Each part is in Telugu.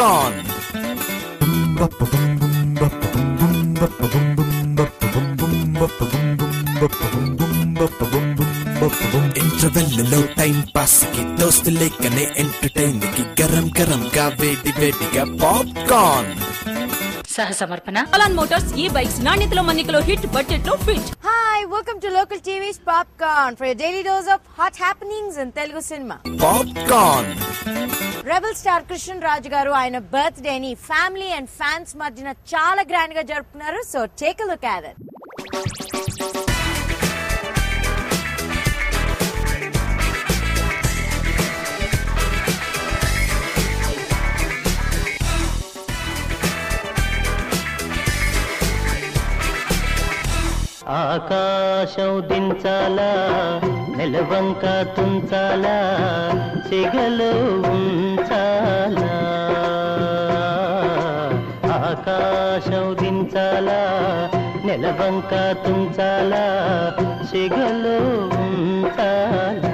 పాప్కార్న్. ఇంటర్వెల్లో టైం పాస్ కి దోస్తు లేకనే ఎంటర్టైన్ కి గరం గరం గా వేడి వేడిగా పాప్కార్న్. సహ సమర్పణ అలాన్ మోటార్స్ ఈ బైక్స్ నాణ్యతలో మన్నికలో హిట్ బడ్జెట్ లో fit. Hi, welcome to Local TV's Popcorn for your daily dose of hot happenings in Telugu cinema. Popcorn. Rebel star Krishna Raju garu ఆయన బర్త్డే ని ఫ్యామిలీ అండ్ ఫ్యాన్స్ మధ్యన చాలా గ్రాండ్ గా జరుపుకున్నారు. So take a look at it. ఆకాశం దించాలా నెలవంక తుంచాలా సిగలు ఉంచాలా ఆకాశం దించాలా నెలవంక తుంచాలా సిగలు ఉంచాలా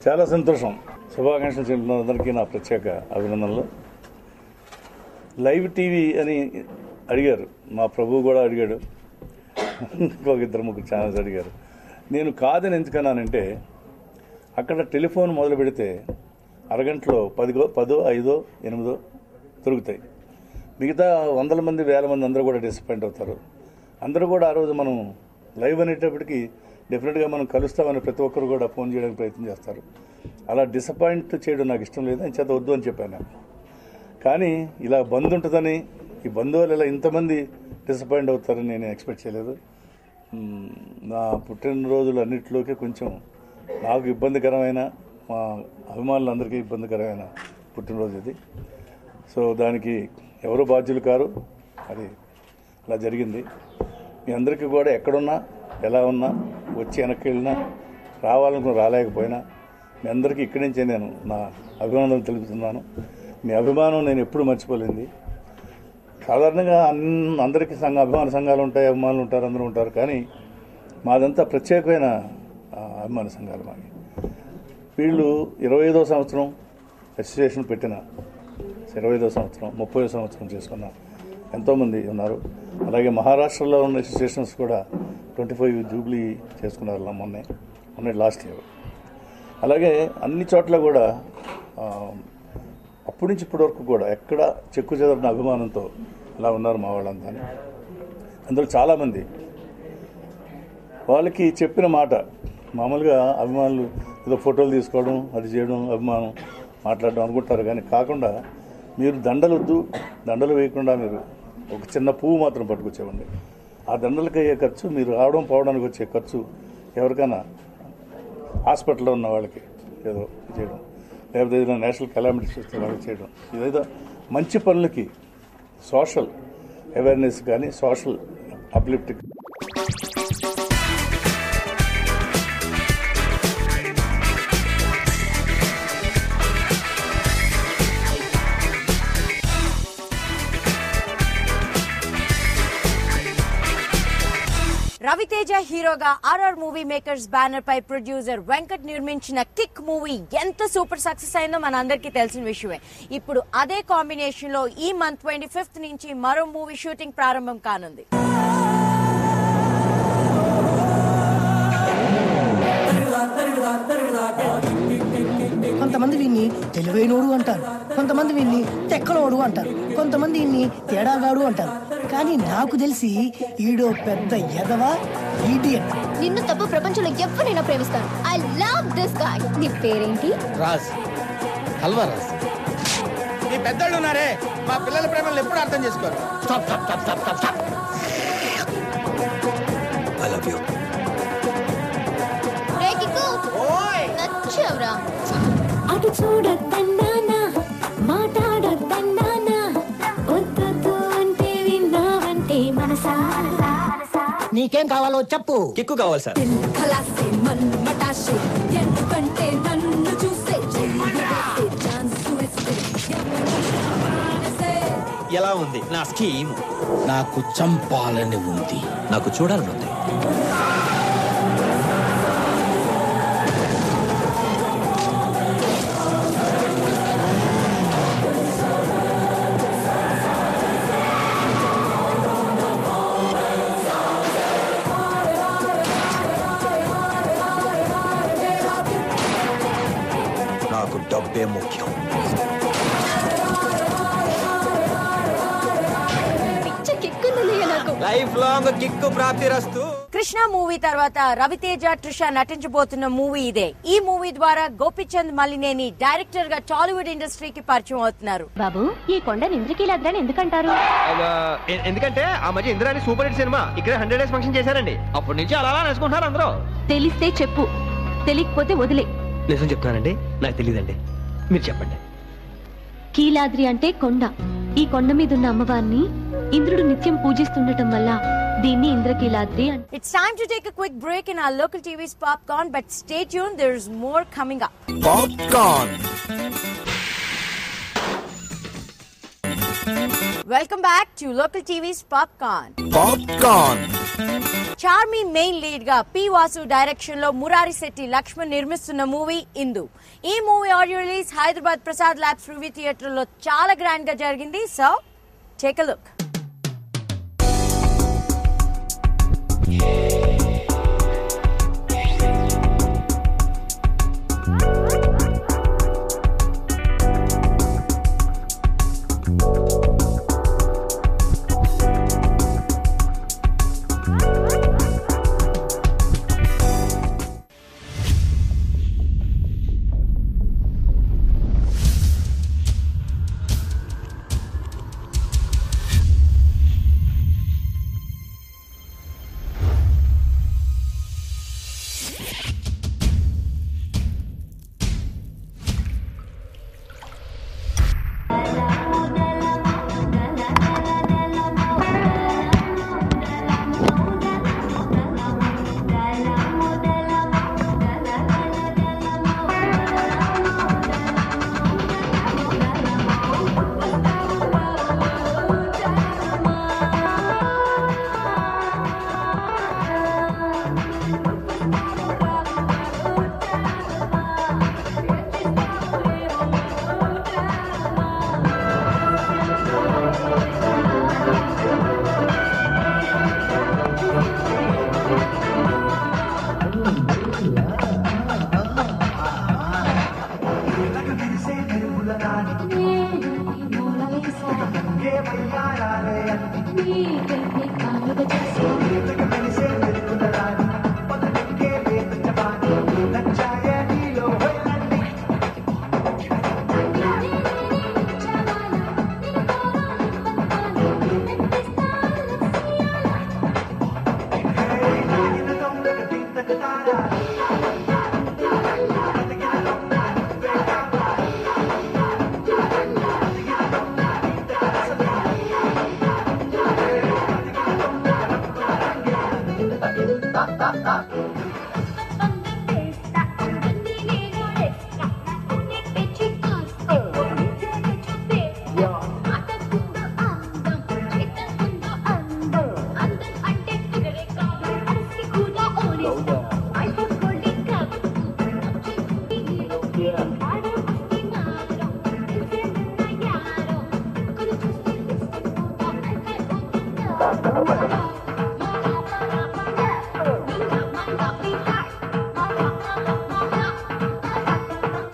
చాలా సంతోషం. శుభాకాంక్షలు చెప్తున్న అందరికీ నా ప్రత్యేక అభినందనలు. లైవ్ టీవీ అని అడిగారు, మా ప్రభువు కూడా అడిగాడు, ఇంకొక ఇద్దరు ముగ్గురు ఛానల్స్ అడిగారు. నేను కాదని ఎందుకన్నానంటే అక్కడ టెలిఫోన్ మొదలు పెడితే అరగంటలో 10, 5, 8 దొరుకుతాయి. మిగతా 100 మంది 1000 మంది అందరూ కూడా డిసప్పాయింట్ అవుతారు. అందరూ కూడా ఆ రోజు మనం లైవ్ అనేటప్పటికీ డెఫినెట్గా మనం కలుస్తామని ప్రతి ఒక్కరు కూడా ఫోన్ చేయడానికి ప్రయత్నం చేస్తారు. అలా డిసప్పాయింట్ చేయడం నాకు ఇష్టం లేదు, అని చేత వద్దు అని చెప్పాను. కానీ ఇలా బంద్ ఉంటుందని, ఈ బంధు వల్ల ఇలా ఇంతమంది డిసప్పాయింట్ అవుతారని నేను ఎక్స్పెక్ట్ చేయలేదు. నా పుట్టినరోజులు అన్నింటిలోకి కొంచెం నాకు ఇబ్బందికరమైన, మా అభిమానులందరికీ ఇబ్బందికరమైన పుట్టినరోజు ఇది. సో దానికి ఎవరు బాధ్యులు కారు, అది అలా జరిగింది. మీ అందరికీ కూడా ఎక్కడున్నా ఎలా ఉన్నా, వచ్చి వెనక్కి వెళ్ళినా, రావాలనుకుని రాలేకపోయినా మీ అందరికీ ఇక్కడి నుంచే నేను నా అభిమానాలు తెలుపుతున్నాను. మీ అభిమానం నేను ఎప్పుడు మర్చిపోలేంది. సాధారణంగా అందరికీ అభిమాన సంఘాలు ఉంటాయి, అభిమానులు ఉంటారు, అందరూ ఉంటారు. కానీ మాదంతా ప్రత్యేకమైన అభిమాన సంఘాలు మాది. వీళ్ళు 25వ సంవత్సరం అసోసియేషన్ పెట్టిన 25వ సంవత్సరం, 30వ సంవత్సరం చేసుకున్న ఎంతోమంది ఉన్నారు. అలాగే మహారాష్ట్రలో ఉన్న అసోసియేషన్స్ కూడా 25 జూబ్లీ చేసుకున్నారు మొన్న లాస్ట్ ఇయర్. అలాగే అన్ని చోట్ల కూడా అప్పటి నుంచి ఇప్పటి వరకు కూడా ఎక్కడ చెక్కు చెదరిన అభిమానంతో అలా ఉన్నారు మా వాళ్ళంతా. అందులో చాలామంది వాళ్ళకి చెప్పిన మాట, మామూలుగా అభిమానులు ఏదో ఫోటోలు తీసుకోవడం, అది చేయడం, అభిమానం మాట్లాడడం అనుకుంటారు. కానీ కాకుండా మీరు దండలు వేయకుండా మీరు ఒక చిన్న పువ్వు మాత్రం పట్టుకొచ్చేవండి. ఆ దండలకి అయ్యే ఖర్చు, మీరు రావడం పోవడానికి వచ్చే ఖర్చు, ఎవరికైనా హాస్పిటల్లో ఉన్న వాళ్ళకి ఏదో చేయడం, లేకపోతే ఏదైనా నేషనల్ కెలామిటీస్ వస్తే వాళ్ళకి చేయడం, ఇదేదో మంచి పనులకి, సోషల్ అవేర్నెస్ కానీ సోషల్ అప్లిఫ్ట్. రవితేజ హీరోగా RR మూవీ మేకర్స్ బ్యానర్ పై ప్రొడ్యూసర్ వెంకట్ నిర్మించిన కిక్ మూవీ ఎంత సూపర్ సక్సెస్ అయిందో మన అందరికీ తెలిసిన విషయమే. ఇప్పుడు అదే కాంబినేషన్ లో ఈ మంత్ 25th నుంచి మరో మూవీ షూటింగ్ ప్రారంభం కానుంది. కొంతమంది వీన్ని తెలివైనోడు అంటారు, కొంతమంది వీన్ని తెక్కలోడు అంటారు, కొంతమంది వీన్ని తేడాగాడు అంటారు. కానీ నాకు తెలిసి ఈడో పెద్ద ఎదవా ఈడియట్. నిన్ను తప్ప ప్రపంచంలో ఎవరినైనా ప్రేమిస్తాను. I love this guy. నీ పేరేంటి? రాజ్. హల్వా రాజ్. ఈ పెద్దోళ్ళు ఉన్నారే, మా పిల్లల ప్రేమలు ఎప్పుడు అర్థం చేసుకోరు. Stop stop stop stop stop stop. I love you. Ray kick. ఓయ్ నచ్చవరా. అటు చూడొద్దన్నానా, మాట్లాడొద్దన్నానా, వద్దొద్దు అంటే విన్నావంటే మనసా. నీకేం కావాలో చెప్పు. కిక్కు కావాలి సార్. ఎందుకంటే నన్ను చూసే ఎలా ఉంది నా స్కీమ్? నాకు చంపాలని ఉంది. నాకు చూడాలని ఉంది. నాకు డబ్బే ముఖ్యం. లైఫ్ లాంగ్ కిక్కు ప్రాప్తిరస్తు. కృష్ణ మూవీ తర్వాత రవితేజ, ట్రిష నటించబోతున్న మూవీ ఇదే. ఈ మూవీ ద్వారా గోపిచంద్ మలినేని డైరెక్టర్ గా టాలీవుడ్ ఇండస్ట్రీకి పరిచయం అవుతున్నారు. బాబు, ఈ కొండని ఇంద్రకీలాద్రి ఎందుకంటారు? ఎందుకంటే ఆ మధ్య ఇంద్రాని సూపర్ హిట్ సినిమా ఇక్కడ 100 days ఫంక్షన్ చేశారండి. అప్పటి నుంచి అలా నేర్చుకుంటున్నారు అందరూ. తెలిస్తే చెప్పు, తెలియకపోతే వదిలే. నిజం చెప్తానండి, నాకు తెలియదండి, మీరు చెప్పండి. కీలాద్రి అంటే కొండ. ఈ కొండ మీద ఉన్న అమ్మవారిని ఇంద్రుడు నిత్యం పూజిస్తుండటం వల్ల దీన్ని Indrakeeladri. It's time to take a quick break in our local TV's Popcorn, but stay tuned, there's more coming up. Popcorn. Welcome back to local TV's Popcorn. Popcorn. Charmi main lead గా పి వాసు డైరెక్షన్ లో మురారి శెట్టి లక్ష్మణ్ నిర్మిస్తున్న మూవీ ఇందు. ఈ movie audio release Hyderabad Prasad labs review theatre లో చాలా గ్రాండ్ గా జరిగింది. So take a look.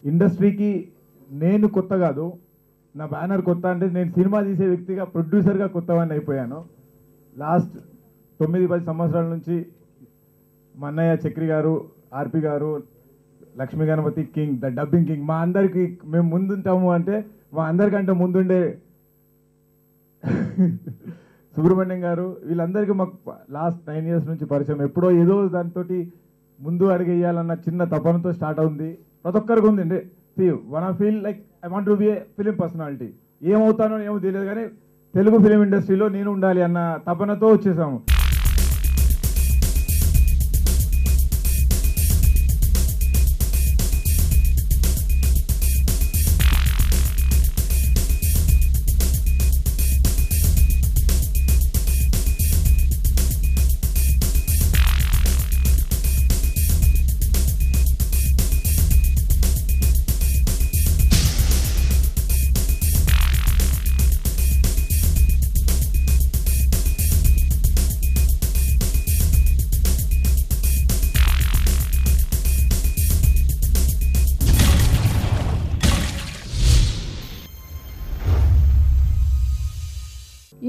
ఇండస్ట్రీకి నేను కొత్త కాదు, నా బ్యానర్ కొత్త. అంటే నేను సినిమా తీసే వ్యక్తిగా ప్రొడ్యూసర్గా కొత్తవాడిని అయిపోయాను. లాస్ట్ 9-10 సంవత్సరాల నుంచి మా అన్నయ్య Chakri garu, RP garu, Lakshmi Ganapathi king, the dubbing king, మా అందరికి మేము ముందుంటాము అంటే మా అందరికంటే ముందుండే సుబ్రహ్మణ్యం గారు, వీళ్ళందరికీ మాకు లాస్ట్ 9 years నుంచి పరిచయం. ఎప్పుడో ఏదో దాంతో ముందు అడిగేయాలన్న చిన్న తపనతో స్టార్ట్ అవుతుంది. ప్రతి ఒక్కరికి ఉందండి. One I feel like I want to be a film personality. ఏమవుతానో ఏమో తెలియదు కానీ తెలుగు ఫిలిం ఇండస్ట్రీలో నేను ఉండాలి అన్న తపనతో వచ్చేసాము.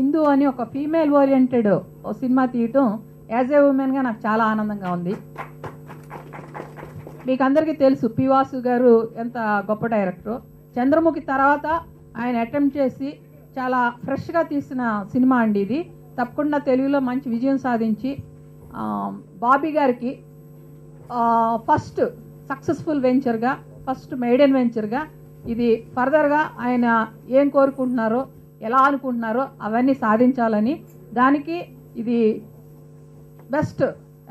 ఇందు అని ఒక ఫీమేల్ ఓరియంటెడ్ సినిమా తీయటం యాజ్ ఏ ఉమెన్గా నాకు చాలా ఆనందంగా ఉంది. మీకు అందరికీ తెలుసు పి వాసు గారు ఎంత గొప్ప డైరెక్టర్. చంద్రముఖి తర్వాత ఆయన అటెంప్ట్ చేసి చాలా ఫ్రెష్గా తీసిన సినిమా అండి ఇది. తప్పకుండా తెలుగులో మంచి విజయం సాధించి బాబీ గారికి ఫస్ట్ సక్సెస్ఫుల్ వెంచర్గా, ఫస్ట్ మెయిడెన్ వెంచర్గా ఇది ఫర్దర్గా ఆయన ఏం కోరుకుంటున్నారో, ఎలా అనుకుంటున్నారో అవన్నీ సాధించాలని, దానికి ఇది బెస్ట్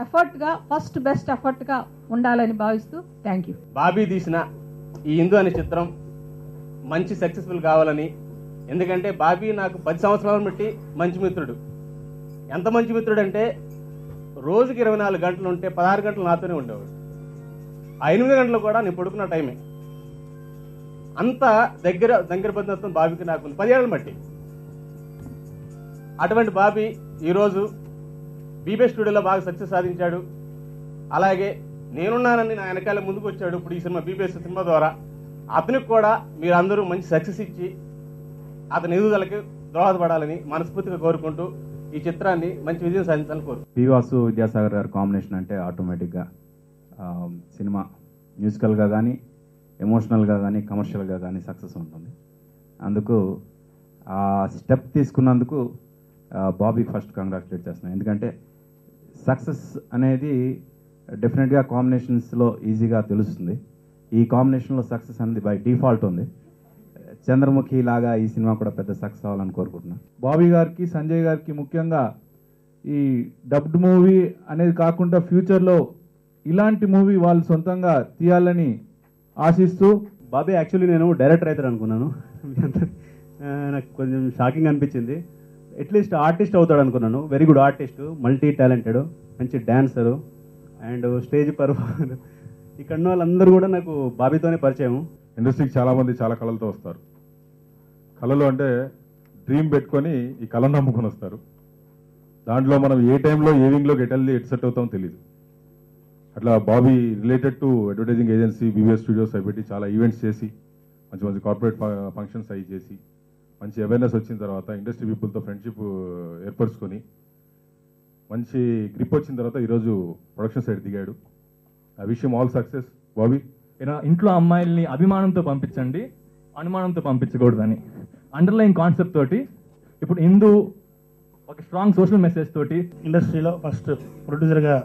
ఎఫర్ట్గా, ఫస్ట్ బెస్ట్ ఎఫర్ట్గా ఉండాలని భావిస్తూ థ్యాంక్ యూ. బాబీ తీసిన ఈ ఇందు అనే చిత్రం మంచి సక్సెస్ఫుల్ కావాలని, ఎందుకంటే బాబీ నాకు 10 సంవత్సరాలు బట్టి మంచి మిత్రుడు. ఎంత మంచి మిత్రుడు అంటే రోజుకి 24 గంటలు ఉంటే 16 గంటలు నాతోనే ఉండేవాడు. ఆ 8 గంటలు కూడా నేను పడుకున్న టైమే. అంత దగ్గర బంధుత్వం బాబీకి నాకు 10 ఏళ్ళని బట్టి. అటువంటి బాబీ ఈరోజు బీబీ స్టూడియోలో బాగా సక్సెస్ సాధించాడు. అలాగే నేనున్నానని నా వెనకాల ముందుకు వచ్చాడు. ఇప్పుడు ఈ సినిమా బీబీఎస్ సినిమా ద్వారా అతనికి కూడా మీరు అందరూ మంచి సక్సెస్ ఇచ్చి అతని ఎదుగుదలకి దోహదపడాలని మనస్ఫూర్తిగా కోరుకుంటూ ఈ చిత్రాన్ని మంచి విజయం సాధించాలని కోరుకుంటున్నాను. పి వాసు విద్యాసాగర్ గారి కాంబినేషన్ అంటే ఆటోమేటిక్గా సినిమా మ్యూజికల్గా కానీ, ఎమోషనల్గా కానీ, కమర్షియల్గా కానీ సక్సెస్ ఉంటుంది. అందుకు ఆ స్టెప్ తీసుకున్నందుకు బాబీ ఫస్ట్ కంగ్రాచులేట్ చేస్తున్నాను. ఎందుకంటే సక్సెస్ అనేది డెఫినెట్గా కాంబినేషన్స్లో ఈజీగా తెలుస్తుంది. ఈ కాంబినేషన్లో సక్సెస్ అనేది బై డిఫాల్ట్ ఉంది. చంద్రముఖి లాగా ఈ సినిమా కూడా పెద్ద సక్సెస్ అవ్వాలని కోరుకుంటున్నాను. బాబీ గారికి, సంజయ్ గారికి ముఖ్యంగా ఈ డబ్డ్ మూవీ అనేది కాకుండా ఫ్యూచర్లో ఇలాంటి మూవీ వాళ్ళు సొంతంగా తీయాలని ఆశిస్తూ. బాబీ యాక్చువల్లీ నేను డైరెక్టర్ అవుతారు అనుకున్నాను. నాకు కొంచెం షాకింగ్ అనిపించింది. అట్లీస్ట్ ఆర్టిస్ట్ అవుతాడు అనుకున్నాను. Very good artist, multi talented, మంచి డాన్సరు అండ్ స్టేజ్ పర్ఫార్మర్. ఇక్కడ ఉన్న వాళ్ళందరూ కూడా నాకు బాబీతోనే పరిచయం. ఇండస్ట్రీకి చాలామంది చాలా కళలతో వస్తారు. కళలు అంటే డ్రీమ్ పెట్టుకొని ఈ కళను నమ్ముకొని వస్తారు. దాంట్లో మనం ఏ టైంలో ఏ వింగ్లోకి ఎటెళ్ళి ఎట్ అవుతామో తెలియదు. అట్లా Bobby related to advertising agency BBS studios అవి పెట్టి చాలా ఈవెంట్స్ చేసి మంచి మంచి కార్పొరేట్ ఫంక్షన్స్ అవి చేసి మంచి అవేర్నెస్ వచ్చిన తర్వాత ఇండస్ట్రీ పీపుల్తో ఫ్రెండ్షిప్ ఏర్పరచుకొని మంచి గ్రిప్ వచ్చిన తర్వాత ఈరోజు ప్రొడక్షన్ సైడ్ దిగాడు. I wish him all success Bobby. ఇంట్లో అమ్మాయిల్ని అభిమానంతో పంపించండి, అనుమానంతో పంపించకూడదని అండర్లైన్ కాన్సెప్ట్ తోటి ఇప్పుడు ఇందు ఒక స్ట్రాంగ్ సోషల్ మెసేజ్ తోటి ఇండస్ట్రీలో ఫస్ట్ ప్రొడ్యూసర్గా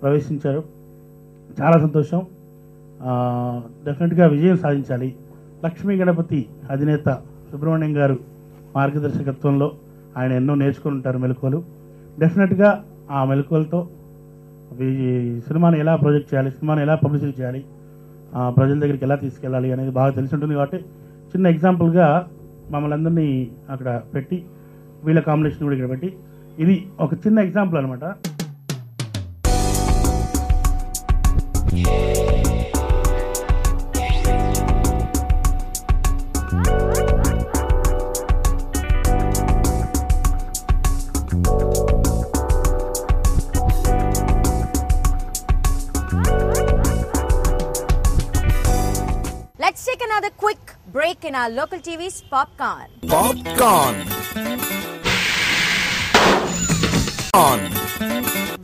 ప్రవేశించారు. చాలా సంతోషం. డెఫినెట్గా విజయం సాధించాలి. లక్ష్మీ గణపతి అధినేత సుబ్రహ్మణ్యం గారు మార్గదర్శకత్వంలో ఆయన ఎన్నో నేర్చుకుని ఉంటారు మెలకువలు. డెఫినెట్గా ఆ మెలకువలతో ఈ సినిమాని ఎలా ప్రొజెక్ట్ చేయాలి, సినిమాని ఎలా పబ్లిసిటీ చేయాలి, ప్రజల దగ్గరికి ఎలా తీసుకెళ్ళాలి అనేది బాగా తెలిసి ఉంటుంది. కాబట్టి చిన్న ఎగ్జాంపుల్గా మమ్మల్ని అందరినీ అక్కడ పెట్టి వీళ్ళ కాంబినేషన్ కూడా ఇక్కడ పెట్టి ఇది ఒక చిన్న ఎగ్జాంపుల్ అనమాట. Let's take another quick break in our local TV's Popcorn. Popcorn.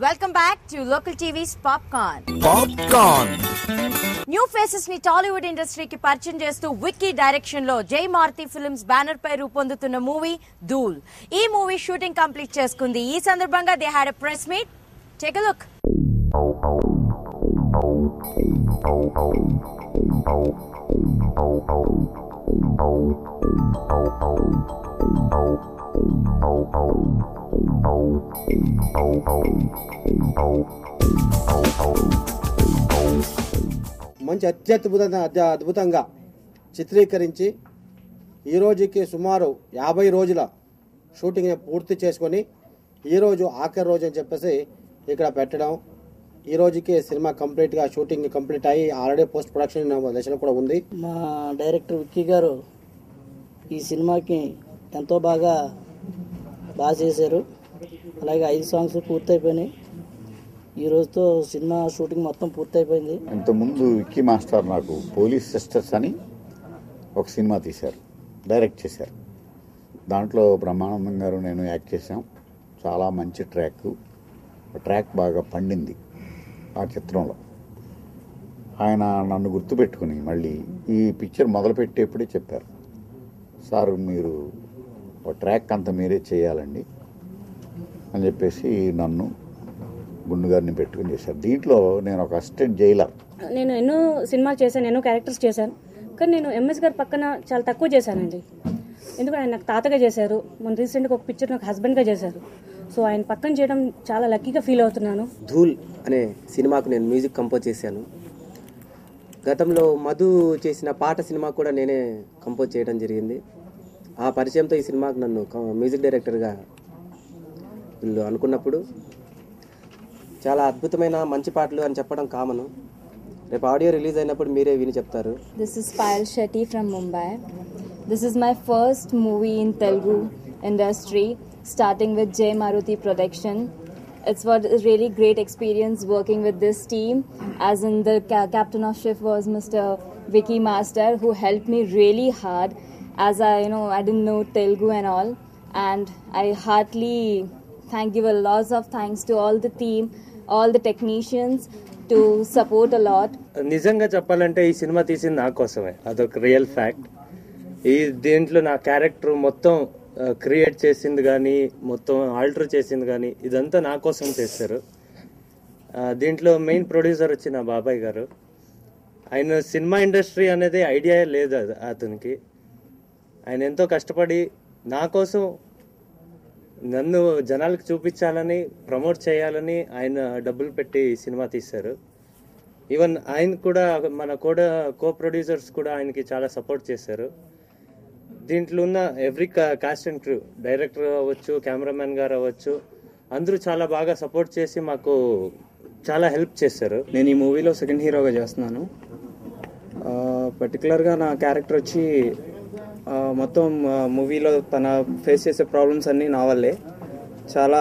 Welcome back to local TV's Popcorn. Popcorn. New faces ని టాలీవుడ్ ఇండస్ట్రీకి పరిచయం చేస్తూ విక్కీ డైరెక్షన్ లో జై మారుతి ఫిల్మ్స్ బ్యానర్ పై రూపొందుతున్న మూవీ ధూల్. ఈ మూవీ షూటింగ్ కంప్లీట్ చేసుకుంది. ఈ సందర్భంగా they had a press meet. Take a look. మంచి అద్భుతంగా చిత్రీకరించి ఈ రోజుకి సుమారు 50 రోజుల షూటింగ్ పూర్తి చేసుకొని ఈరోజు ఆఖరి రోజు అని చెప్పేసి ఇక్కడ పెట్టడం. ఈ రోజుకి సినిమా కంప్లీట్గా షూటింగ్ కంప్లీట్ అయ్యి ఆల్రెడీ పోస్ట్ ప్రొడక్షన్ దశలో కూడా ఉంది. మా డైరెక్టర్ విక్కీ గారు ఈ సినిమాకి ఎంతో బాగా చేశారు. అలాగే 5 సాంగ్స్ పూర్తయిపోయినాయి. ఈ రోజుతో సినిమా షూటింగ్ మొత్తం పూర్తయిపోయింది. ఇంతకుముందు విక్కీ మాస్టర్ నాకు పోలీస్ సిస్టర్స్ అని ఒక సినిమా తీశారు, డైరెక్ట్ చేశారు. దాంట్లో బ్రహ్మానందం గారు నేను యాక్ట్ చేశాం. చాలా మంచి ట్రాక్ బాగా పండింది ఆ చిత్రంలో. ఆయన నన్ను గుర్తుపెట్టుకుని మళ్ళీ ఈ పిక్చర్ మొదలుపెట్టేప్పుడే చెప్పారు, సార్ మీరు ఒక ట్రాక్ అంతా మీరే చేయాలండి అని చెప్పేసి నన్ను గుండు గారిని పెట్టుకుని చేశారు. దీంట్లో నేను ఒక అసిస్టెంట్ జైలర్. నేను ఎన్నో సినిమాలు చేశాను, ఎన్నో క్యారెక్టర్స్ చేశాను, కానీ నేను ఎంఎస్ గారి పక్కన చాలా తక్కువ చేశానండి. ఎందుకంటే ఆయన నాకు తాతగా చేశారు, మొన్న రీసెంట్గా ఒక పిక్చర్ నాకు హస్బెండ్గా చేశారు. సో ఆయన పక్కన చేయడం చాలా లక్కీగా ఫీల్ అవుతున్నాను. ధూల్ అనే సినిమాకు నేను మ్యూజిక్ కంపోజ్ చేశాను. గతంలో మధు చేసిన పాట సినిమా కూడా నేనే కంపోజ్ చేయడం జరిగింది. ఆ పరిచయంతో ఈ సినిమాకు నన్ను మ్యూజిక్ డైరెక్టర్గా వీళ్ళు అనుకున్నప్పుడు చాలా అద్భుతమైన మంచి పాటలు అని చెప్పడం కామను. రేపు ఆడియో రిలీజ్ అయినప్పుడు మీరే విని చెప్తారు. This is Payal Shetty from Mumbai. This is my first movie in Telugu industry, starting with Jay Maruti production. It's was a really great experience working with this team, as in the captain of ship was Mr. Vicky Master, who helped me really hard, as I didn't know Telugu and all, and I heartily give a lot of thanks to all the team, all the technicians to support a lot. నిజంగా చెప్పాలంటే ఈ సినిమా తీసింది నా కోసమే, అదొక రియల్ ఫ్యాక్ట్. దీంట్లో నా క్యారెక్టర్ మొత్తం క్రియేట్ చేసింది కానీ, మొత్తం ఆల్టర్ చేసింది కానీ, ఇదంతా నా కోసం చేశారు. దీంట్లో మెయిన్ ప్రొడ్యూసర్ వచ్చి నా బాబాయ్ గారు. ఆయన సినిమా ఇండస్ట్రీ అనేది ఐడియా లేదు అతనికి. ఆయన ఎంతో కష్టపడి నా కోసం నన్ను జనాలకు చూపించాలని, ప్రమోట్ చేయాలని ఆయన డబ్బులు పెట్టి సినిమా తీశారు. ఈవెన్ ఆయన కూడా మన కో ప్రొడ్యూసర్స్ కూడా ఆయనకి చాలా సపోర్ట్ చేశారు. దీంట్లో ఉన్న every cost and crew, director అవ్వచ్చు, కెమెరామెన్ గారు అవ్వచ్చు, అందరూ చాలా బాగా సపోర్ట్ చేసి మాకు చాలా హెల్ప్ చేశారు. నేను ఈ మూవీలో సెకండ్ హీరోగా చేస్తున్నాను. పర్టికులర్గా నా క్యారెక్టర్ వచ్చి మొత్తం మూవీలో తన ఫేస్ చేసే ప్రాబ్లమ్స్ అన్నీ నా వల్లే. చాలా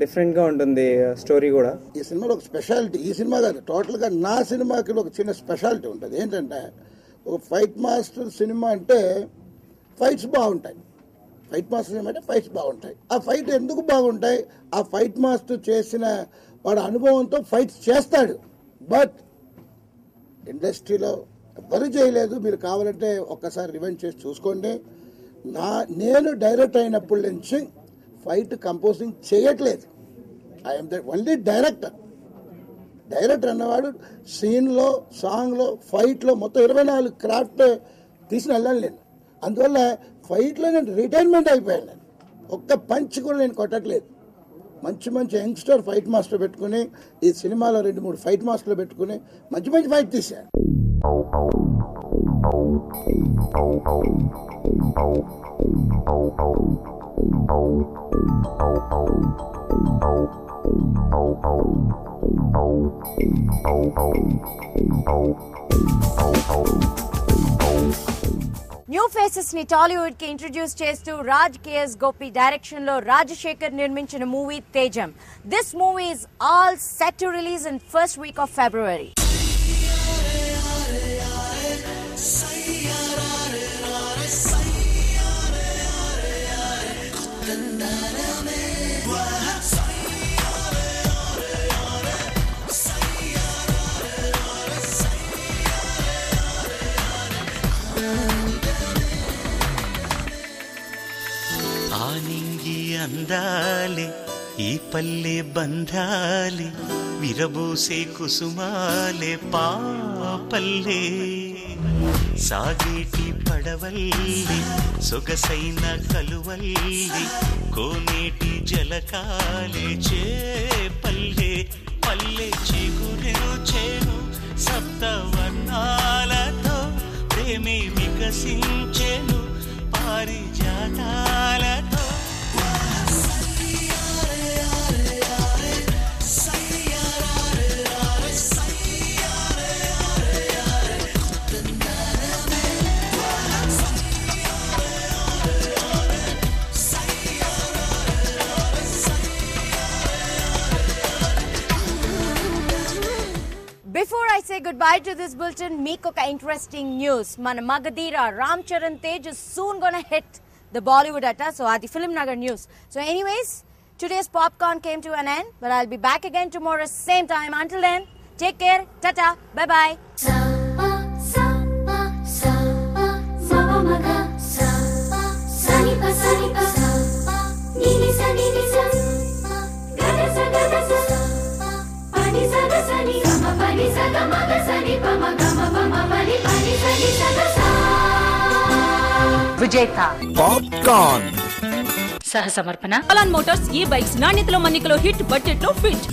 డిఫరెంట్గా ఉంటుంది స్టోరీ కూడా. ఈ సినిమాలో ఒక స్పెషాలిటీ, ఈ సినిమా కాదు టోటల్గా నా సినిమాకి ఒక చిన్న స్పెషాలిటీ ఉంటుంది. ఏంటంటే ఒక ఫైట్ మాస్టర్ సినిమా అంటే ఫైట్స్ బాగుంటాయి. ఫైట్ మాస్టర్ సినిమా అంటే ఫైట్స్ బాగుంటాయి. ఆ ఫైట్ ఎందుకు బాగుంటాయి? ఆ ఫైట్ మాస్టర్ చేసిన వాడు అనుభవంతో ఫైట్స్ చేస్తాడు. బట్ ఇండస్ట్రీలో ఎవరు చేయలేదు. మీరు కావాలంటే ఒక్కసారి రివైండ్ చేసి చూసుకోండి. నేను డైరెక్ట్ అయినప్పటి నుంచి ఫైట్ కంపోజింగ్ చేయట్లేదు. I'm the only director. Director అన్నవాడు సీన్లో, సాంగ్లో, ఫైట్లో మొత్తం 24 క్రాఫ్ట్ తీసిన వెళ్ళాలి నేను. అందువల్ల ఫైట్లో నేను రిటైర్మెంట్ అయిపోయాను. నేను ఒక్క పంచ్ కూడా నేను కొట్టట్లేదు. మంచి మంచి యంగ్స్టర్ ఫైట్ మాస్టర్ పెట్టుకుని, ఈ సినిమాలో 2-3 ఫైట్ మాస్టర్లు పెట్టుకుని మంచి మంచి ఫైట్ తీశాను. న్యూ ఫేసెస్ ని టాలీవుడ్ కి ఇంట్రడ్యూస్ చేస్తూ రాజ్ కేఎస్ గోపి డైరెక్షన్ లో రాజశేఖర్ నిర్మించిన మూవీ తేజం. This movie is all set to release in first week of February. అందాలి ఈ పల్లె బంధాలి విరబూసే కుసుమాలే పాపల్లే సాగేటి పడవల్లి సొగసైన కలువల్లి కోనేటి జలకాలే చేపల్లే పల్లె చిగురెను చేను సప్తవర్ణాలతో ప్రేమే వికసించెను పారిజాతాలతో. Before I say goodbye to this bulletin, meeku oka interesting news. Mana Magadira Ram Charan Tej is soon gonna hit the Bollywood atta. So adi Film Nagar news. So anyways, today's popcorn came to an end, but I'll be back again tomorrow same time. Until then, take care, tata, bye bye. విజేత పాప్కార్న్ సహ సమర్పణ అలాన్ మోటార్స్ ఈ బైక్స్ నాణ్యతలో మన్నికలో హిట్ బడ్జెట్ లో ఫిట్.